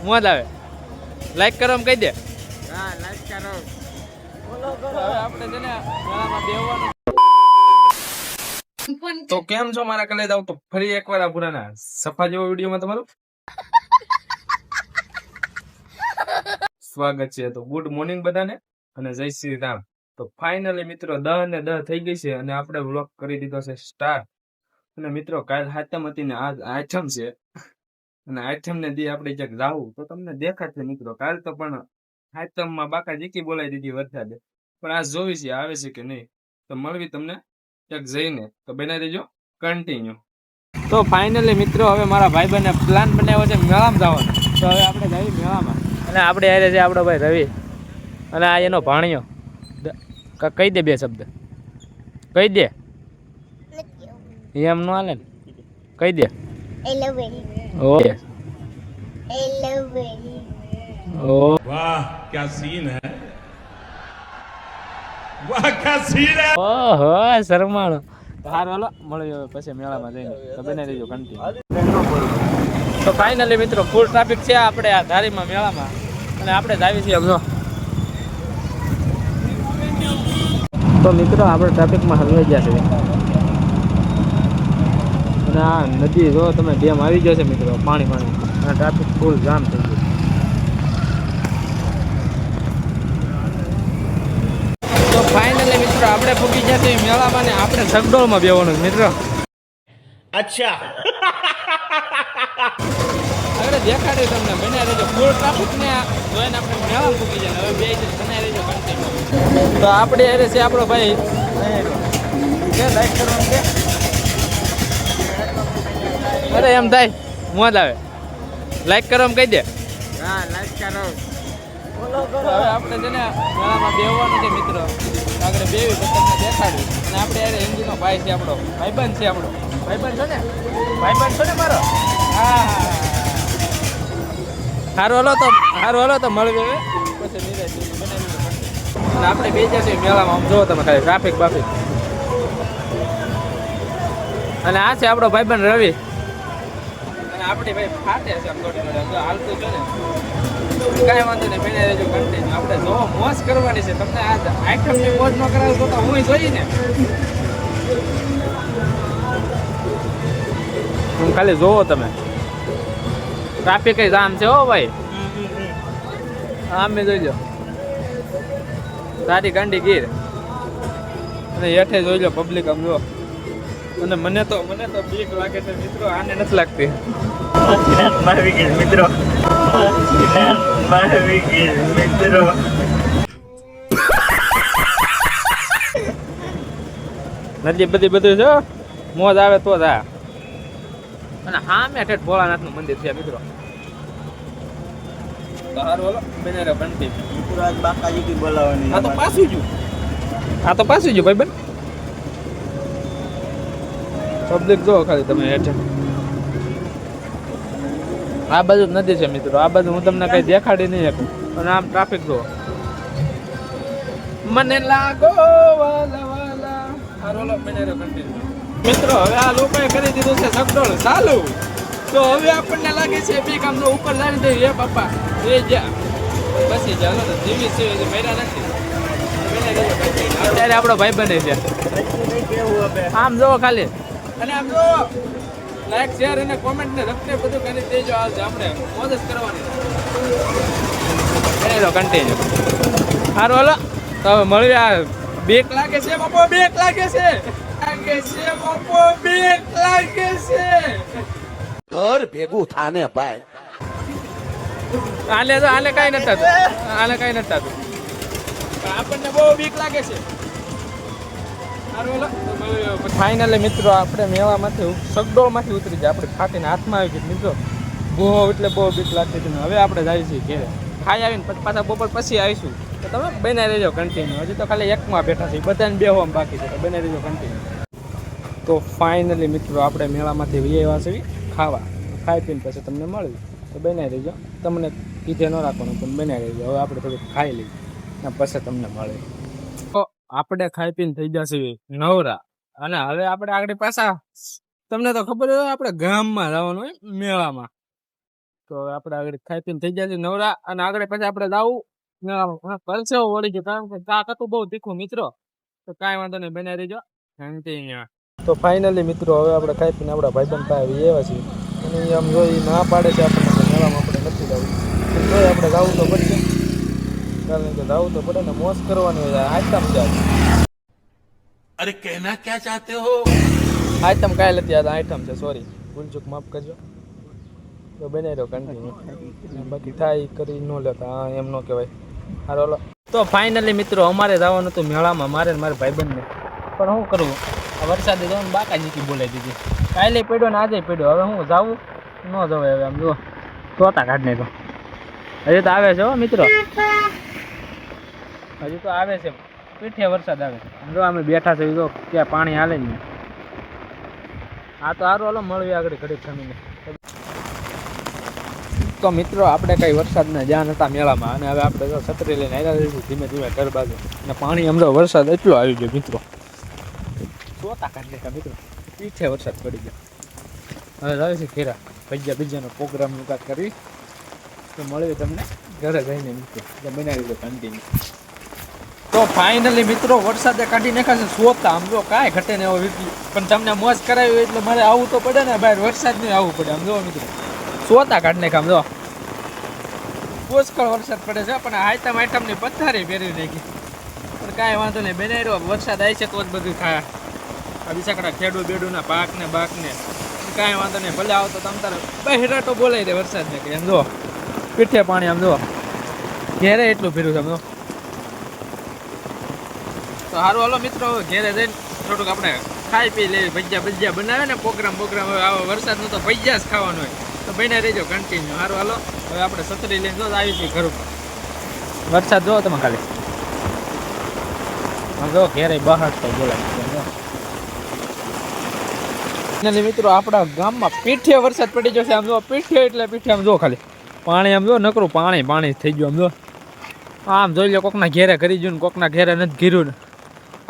મોજ આવે. લાઈક કરો એમ કહી દે. હા લાઈક કરો. હવે આપણે છે ને મેળામાં બેહવાનું. તો કેમ છો મારા કલેજાઓ? તો ફરી એકવાર આ પુરાના સફા જેવો વિડીયોમાં તમારું સ્વાગત છે. તો ગુડ મોર્નિંગ બધાને અને જય શ્રી રામ. તો ફાઇનલી મિત્રો 10 ને 10 થઈ ગઈ છે અને આપણે વ્લોગ કરી દીધો છે સ્ટાર્ટ. અને મિત્રો કાલ હાતમ હતી ને આજ આઠમ છે અને આઠમ ને દી આપણે ક્યાંક જાવું તો તમને દેખાશે મિત્રો. કાલ તો પણ હાતમમાં બાકા જીકી બોલાવી દીધી વરસાદે, પણ આજ જોવી છે આવે છે કે નહીં. તો મળવી તમને ક્યાંક જઈને. તો બનાવી દેજો કન્ટિન્યુ. તો ફાઇનલી મિત્રો હવે મારા ભાઈબંધને પ્લાન બનાવ્યો છે મેળામાં જવાનો. તો હવે આપણે જઈએ મેળામાં અને આપણે આરે છે આપણો ભાઈ રવિ અને આ એનો ભાણિયો. કહી દે બે શબ્દ, કહી દે. એમ નો હાલે ને, કહી દે. ઓકે. ઓ वाह क्या सीन है, वाह क्या सीन है। ઓહો શરમાણો. હારું હાલો મળ્યો હવે પછી મેળામાં જઈને. તો બને રહેજો કન્ટિન્યુ. તો ફાઇનલી મિત્રો ફૂલ ટ્રાફિક છે આપણે આ ધારીમાં મેળામાં અને આપણે જ આવી છીએ. જો તો મિત્રો આપણે ટ્રાફિકમાં હલવાઈ ગયા છે અને આ નદી જો તમે ડેમ આવી ગયો છે મિત્રો. પાણી પાણી અને ટ્રાફિક ફૂલ જામ થઈ ગયું. તો ફાઇનલી મિત્રો આપણે પૂગી ગયા છે મેળામાં ને આપણે સગડોળમાં બેવાનું મિત્રો. अच्छा આગળ દેખાડે તમને બને રહેજો. ફૂલ ટ્રાફિક ને જોઈને આપણે મેળામાં પૂગી જાય. હવે બે બને રહેજો કન્ટિન્યુ. તો આપણે અરે છે આપણો ભાઈ કે લાઈક કરવાનું છે. અરે એમ થાય મોજ આવે. લાઈક કરો એમ કહી દે. હા લાઈક કરો. હવે આપણે છે ને મેળામાં બેહવાનું છે મિત્રો. આગળ બેવી તો તમને દેખાડ્યું. અને આપણે અરે હિન્દીનો ભાઈ છે આપણો, ભાઈબંધ છે આપણો. ભાઈબંધ છો ને, ભાઈબંધ છો ને મારો. હા સારું હલો તો મળવી હવે પછી નિરાશ બનાવી. અને આપણે બે જશે મેળામાં. આમ જોવો તમે ખાલી ટ્રાફિક બાફિક. અને આ છે આપણો ભાઈબંધ રવિ. અને આપણી ભાઈ ફાટે છે આમ થોડી થોડી હાલતું છે ને. કાંઈ વાંધો નહીં, બેને રહેજો કન્ટિન્યુ. આપણે જો મોજ કરવાની છે. તમને આ આઈટમની મોજ ન કરાવો તો હું જોઈ ને. હું ખાલી જોવો તમે. ટ્રાફિક જામ છે હો ભાઈ. આમ મેં જોઈ લો સારી ગાંડી ગીર અને હેઠે જોઈ લો પબ્લિક આમ જો. અને મને તો બીક લાગે છે મિત્રો. આને નથી લાગતી. મિત્રો મિત્રો નદી બધી બધું છે. મોજ આવે તો જ આ. અને હા મેં ઠેઠ ભોળાનાથનું મંદિર છે મિત્રો. તો હારું હાલો બને રહ્યો કન્ટિન્યુ. મિત્રો આજ બાકાજી કી બોલાવવાની. આ તો પાછું જ ભાઈ બન. પબ્લિક જો ખાલી તમે હેઠે. આ બાજુ નદી છે મિત્રો. આ બાજુ હું તમને કઈ દેખાડી નહીં શકું. અને આમ ટ્રાફિક જો. મને લાગો વાલા વાલા. હારું હાલો બને રહ્યો કન્ટિન્યુ. મિત્રો હવે આ લોકોએ કરી દીધું છે સગડોળ ચાલુ. તો હવે આપણને લાગે છે બીક આમ તો ઉપર લાવી દઈએ. હે બાપા એ જા પછી ચાલો તો જીવી છે મેરા નથી. અત્યારે આપણો ભાઈ બને છે. આમ જોવો ખાલી. અને આમ જો લાઈક શેર અને કોમેન્ટ ને રખતે બધું કરી દેજો. આજ આપણે મોજ જ કરવાની છે. કન્ટિન્યુ. સારું હાલો તો હવે મળીએ. આ બીક લાગે છે બાપો, બીક લાગે છે. ઘર ભેગું થાને ભાઈ. આલે કઈ નથી થતું. આલે કઈ નથી થતું. આપણને બહુ બીક લાગે છે. ફાઇનલી મિત્રો આપણે મેળામાંથી સગડોળમાંથી ઉતરી જાય. આપણે ખાટીને હાથમાં આવી ગઈ મિત્રો. બહુ એટલે બહુ બીક લાગતી હતી. હવે આપણે જઈએ છીએ ઘેરે. ખાઈ આવીને પછી પાછા બપોર પછી આવીશું. તો તમે બને રહેજો કન્ટિન્યુ. હજી તો ખાલી એકમાં બેઠા છે. બધાને બેહવામાં બાકી છે. તો બને રહેજો કન્ટિન્યુ. તો ફાઇનલી મિત્રો આપણે મેળામાંથી આવ્યા છીએ ખાવા. ખાઈ પીને પછી તમને મળ્યું. તો બનાવી દેજો. તમને કીધે ન રાખવાનું પણ બનાવી દેજો. હવે આપણે થોડુંક ખાઈ લઈએ ને પછી તમને મળે. તો આપણે ખાઈ પીને થઈ જશે નવરા. અને હવે આપણે આગળ પાછા તમને તો ખબર હોય આપણે ગામમાં જવાનું હોય મેળામાં. તો હવે આપણે આગળ ખાઈ પીને થઈ જાય છે નવરા, અને આગળ પછી આપણે જાવું પરસેવો વળી ગયો, કારણ કે કાક હતું બહુ તીખું મિત્રો. તો કાંઈ વાંધો નહીં, બનાવી દેજો શાંતિ અહીંયા. તો ફાઇનલી મિત્રો હવે આપણે ખાઈ પીને આપણા ભાઈબંધ પાસે આવ્યા છીએ, અને એ આમ જોઈ ના પાડે છે આપણને કે મેળામાં આપણે નથી જવું. જોઈએ આપણે જવું તો પડશે, કારણ કે જવું તો પડે ને, મોજ કરવાની હોય. આઈટમ છે अरे कहना क्या चाहते हो? આઈટમ કાંઈ નથી, આ આઈટમ છે, સોરી ભૂલચૂક માફ કરજો. તો બનાવી દો કન્ટિન્યુ, બાકી થાય કરી ન લેતા, હા એમ ન કહેવાય. હારો લો. તો ફાઇનલી મિત્રો અમારે જવાનું હતું મેળામાં, મારે ને મારા ભાઈબંધને, પણ શું કરવું, આ વરસાદે જવાનું બાકાજીકી બોલાવી દીધી. કાલે પડ્યો ને આજે પડ્યો, હવે હું જાવું ન જવાય. હવે આમ જો તોતા કાઢ નાખો, હજી તો આવે છે હો મિત્રો, હજી તો આવે છે, પીઠે વરસાદ આવે. જો અમે બેઠા છે, જો ક્યાં પાણી હાલે જ નહીં. આ તો સારું, હાલો મળવી આગળ ઘડીક જમીને. તો મિત્રો આપણે કઈ વરસાદના જ્યાં હતા મેળામાં, અને હવે આપણે જો છત્રી લઈને આવ્યા જઈશું ધીમે ધીમે ઘર બાજુ. અને પાણી અમરો વરસાદ એટલો આવી ગયો મિત્રો, ચોતા કાઢ નાખ્યા મિત્રો, પીઠે વરસાદ પડી ગયો. હવે આવે છે ઘેરા બીજાનો પ્રોગ્રામનું કાંઈક કરવી. તો મળ્યું તમને ઘરે જઈને મિત્રો, બનાવી દો કન્ટિન્યુ. તો ફાઇનલી મિત્રો વરસાદે કાઢી નાખ્યા છે સોતા, આમ જો કાંઈ ઘટે ને એવો વીટલી, પણ તમને મોજ કરાવી હોય એટલે મારે આવવું તો પડે ને બહાર, વરસાદ નહીં આવવું પડે. આમ જો મિત્રો સોતા કાઢી નાખ્યા, આમ જો પુષ્કળ વરસાદ પડે છે, પણ આઈટમની પથ્થારી પહેરી નાખી. પણ કાંઈ વાંધો નહીં, બનાવી રહ્યો વરસાદ આવી છે તો જ બધું થાય. આ બિસાકડા ખેડૂ બેડુના પાકને બાકને કાંઈ વાંધો નહીં, ભલે આવતો તમ તારે બહેરા તો બોલાવી દે વરસાદને કે આમ જો પીઠે પાણી, આમ જો ઘેરે એટલું ભીરું છે આમ જો. તો સારું હાલો મિત્રો, હવે ઘેરે જઈને થોડુંક આપણે ખાઈ પી લેવી, ભજીયા બનાવે ને પ્રોગ્રામ. હવે આવો વરસાદનું તો ભજીયા જ ખાવાનું હોય, તો બન્યા રહેજો કન્ટિન્યુ. સારું હાલો, હવે આપણે છત્રી લઈને જો આવી છીએ ઘર ઉપર. વરસાદ જો તમે ખાલી જો ઘેરે બહાર તો બોલાય મિત્રો. આપણા ગામમાં પીઠે વરસાદ પડી જશે, આમ જો પીઠે એટલે પીઠે, આમ જો ખાલી પાણી, આમ જો નકરું પાણી થઈ ગયું. આમ જો આમ જોઈ લો, કોકના ઘેરે કરી ગયું ને કોકના ઘેરે નથી ગીર્યું ને.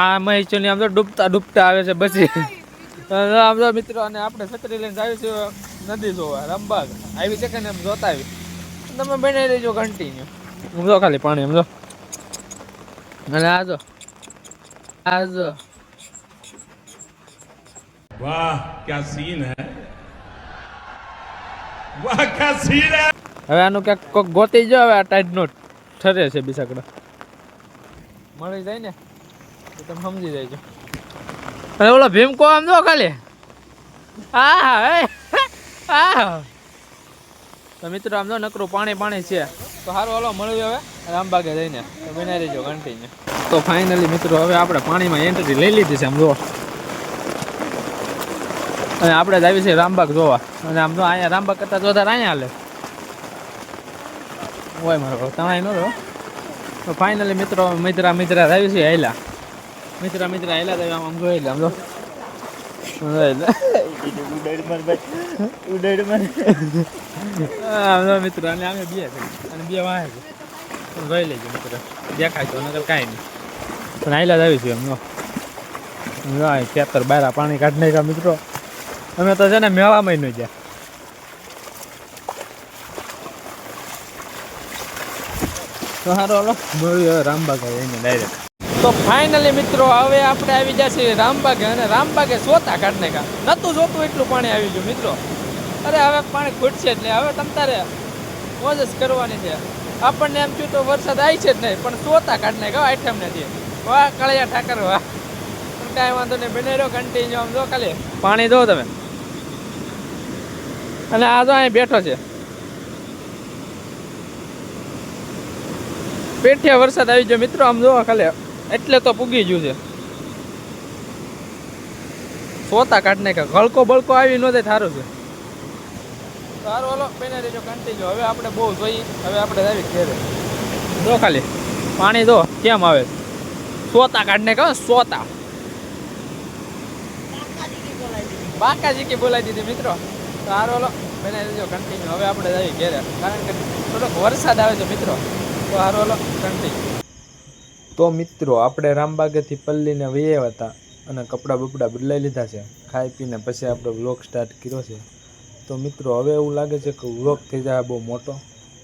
આ મહેશની આમ તો ડૂબતા આવે છે પછી. આમ જો મિત્રો, અને આપણે છત્રી લઈને આવી છે નદી જોવા, રામબાગ આવી છે કે ને એમ જોતા આવી. તમે બનાવી લેજો કન્ટિન્યુ. આમ જો ખાલી પાણી, આમ જો. અને આ જો वाह क्या सीन है, वाह क्या सीन है. હવે આનું ક્યાંક કોક ગોતી જો. હવે આ ટાઈટ નો ઠરે છે બિસાકડા, મળી જાય ને તો તમે સમજી જાય. અરે ઓલો ભીમકો આમ જો ખાલી, તો મિત્રો આમ જો નકરું પાણી છે. તો સારું હાલો મળ્યું હવે રામબાગે જઈને, તો બનાવી દેજો કન્ટિન્યુ. તો ફાઇનલી મિત્રો હવે આપણે પાણીમાં એન્ટ્રી લઈ લીધી છે આમ જો, અને આપણે જ આવી છે રામબાગ જોવા. અને આમ જો અહીંયા રામબાગ કરતા જોતા અહીંયા હાલે હોય મારો, તમે ન રહો. તો ફાઇનલી મિત્રો મિત્રા આવી છે હેલા, મિત્રા હેલા આમ જોઈ લે, આમ જો મિત્રો. અને અમે બે અને બે વાહ જોઈ લેજો મિત્રો, દેખાય તો નકર કાંઈ નહીં. પણ હેલા જ આવી છે એમ જો ખેતર બારા પાણી કાઢી નાખ્યા મિત્રો. અમે તો છે ને મેળામાં ન ગયા. તો સારો હાલો મળ્યું હવે રામબાગ એને ડાયરેક્ટ. તો ફાઇનલી મિત્રો હવે આપણે આવી ગયા છીએ રામબાગે, અને રામબાગે સોતા કાઢ નાખ્યા. નતું જોતું એટલું પાણી આવી ગયું મિત્રો. અરે હવે પાણી ખૂટશે એટલે હવે તમ તારે મોજ જ કરવાની છે. આપણને એમ થયું તો વરસાદ આવી છે જ નહીં, પણ સોતા કાઢ નાખ્યા આઈટમ નથી. વાહ કળિયા ઠાકર વાહ. પણ કાંઈ વાંધો નહીં, બને રહ્યો કન્ટિન્યુ. આમ જો ખાલી પાણી દો તમે. અને આ તો અહીં બેઠો છે, પેઠે વરસાદ આવી ગયો મિત્રો. આમ જોવા ખાલી એટલે તો પૂગી ગયું છે. સોતા કાઢ નાખ્યા, ગળકો બળકો આવી ન થાય, સારું છે. સારું હાલો બને રહેજો કન્ટિન્યુ. હવે આપણે બહુ જોઈએ, હવે આપણે આવી ઘેરે. જો ખાલી પાણી દો કેમ આવે, સોતા કાઢ નાખ્યા, સોતા બાકાજીકી બોલાવી દીધી મિત્રો. સારું હાલો બને રહેજો કન્ટિન્યુ. હવે આપણે આવી ઘેરે, કારણ કે થોડોક વરસાદ આવે છે મિત્રો. તો સારું હાલો કન્ટિન્યુ. તો મિત્રો આપણે રામબાગેથી પલ્લીને વૈયા હતા, અને કપડાં બપડા બદલાઈ લીધા છે. ખાઈ પીને પછી આપણે વ્લોગ સ્ટાર્ટ કર્યો છે. તો મિત્રો હવે એવું લાગે છે કે વ્લોગ થઈ જાય બહુ મોટો.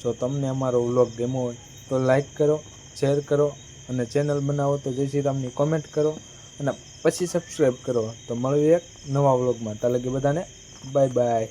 જો તમને અમારો વ્લોગ ગમ્યો હોય તો લાઈક કરો, શેર કરો અને ચેનલ બનાવો તો જય શ્રી રામની કોમેન્ટ કરો અને પછી સબસ્ક્રાઈબ કરો. તો મળીએ એક નવા વ્લોગમાં. ત્યાં લગી બધાને બાય બાય.